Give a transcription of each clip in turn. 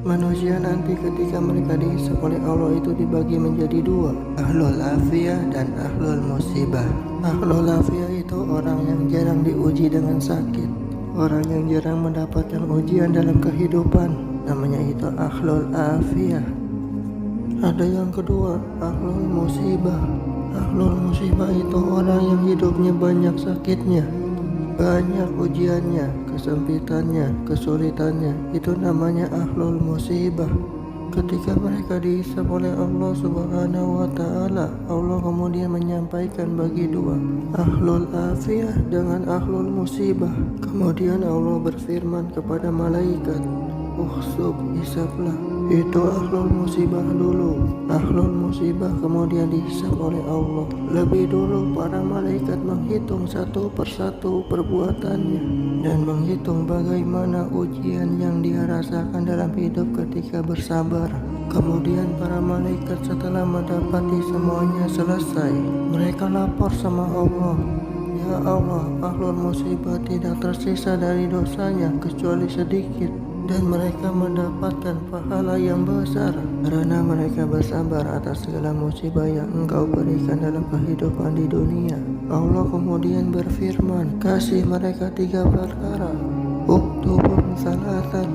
Manusia nanti ketika mereka dihisab oleh Allah itu dibagi menjadi dua, ahlul afiyah dan ahlul musibah. Ahlul afiyah itu orang yang jarang diuji dengan sakit, orang yang jarang mendapatkan ujian dalam kehidupan, namanya itu ahlul afiyah. Ada yang kedua, ahlul musibah. Ahlul musibah itu orang yang hidupnya banyak sakitnya, banyak ujiannya, kesempitannya, kesulitannya. Itu namanya ahlul musibah. Ketika mereka dihisab oleh Allah Subhanahu wa ta'ala, Allah kemudian menyampaikan bagi dua, ahlul afiyah dengan ahlul musibah. Kemudian Allah berfirman kepada malaikat, ukhsub, hisablah. Itu ahlul musibah dulu. Ahlul musibah kemudian dihisab oleh Allah. Lebih dulu para malaikat menghitung satu persatu perbuatannya dan menghitung bagaimana ujian yang dia rasakan dalam hidup ketika bersabar. Kemudian para malaikat setelah mendapati semuanya selesai, mereka lapor sama Allah, ya Allah, ahlul musibah tidak tersisa dari dosanya kecuali sedikit, dan mereka mendapatkan pahala yang besar karena mereka bersabar atas segala musibah yang Engkau berikan dalam kehidupan di dunia. Allah kemudian berfirman, kasih mereka 3 perkara, uktubum salatan,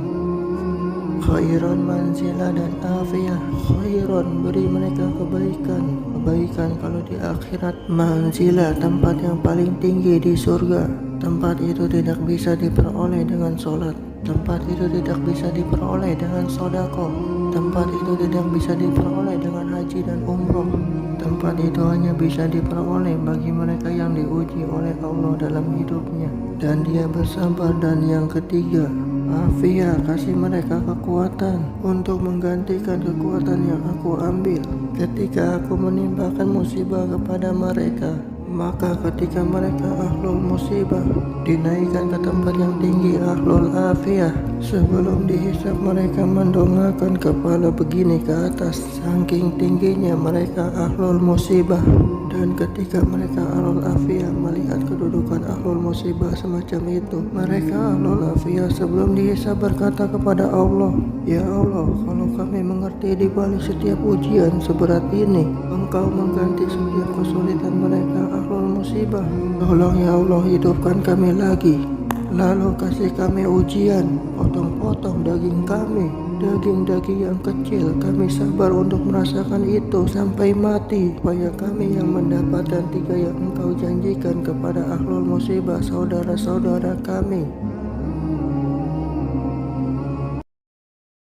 khairan manzilah dan afiyah. Khairan, beri mereka kebaikan kalau di akhirat. Manzilah, tempat yang paling tinggi di surga. Tempat itu tidak bisa diperoleh dengan sholat, tempat itu tidak bisa diperoleh dengan sodako, tempat itu tidak bisa diperoleh dengan haji dan umroh. Tempat itu hanya bisa diperoleh bagi mereka yang diuji oleh Allah dalam hidupnya dan dia bersabar. Dan yang ketiga, afiyah, kasih mereka kekuatan untuk menggantikan kekuatan yang aku ambil ketika aku menimpakan musibah kepada mereka. Maka ketika mereka ahlul musibah dinaikkan ke tempat yang tinggi, ahlul afiyah, sebelum dihisab mereka mendongakkan kepala begini ke atas, saking tingginya mereka ahlul musibah. Dan ketika mereka ahlul afiyah melihat kedudukan ahlul musibah semacam itu, mereka ahlul afiyah sebelum dihisab berkata kepada Allah, ya Allah, kalau kami mengerti di balik setiap ujian seberat ini Engkau mengganti setiap kesulitan mereka ahlul musibah, tolong ya Allah hidupkan kami lagi, lalu kasih kami ujian, potong-potong daging kami, daging-daging yang kecil, kami sabar untuk merasakan itu sampai mati, supaya kami yang mendapatkan 3 yang Engkau janjikan kepada ahlul musibah, saudara-saudara kami.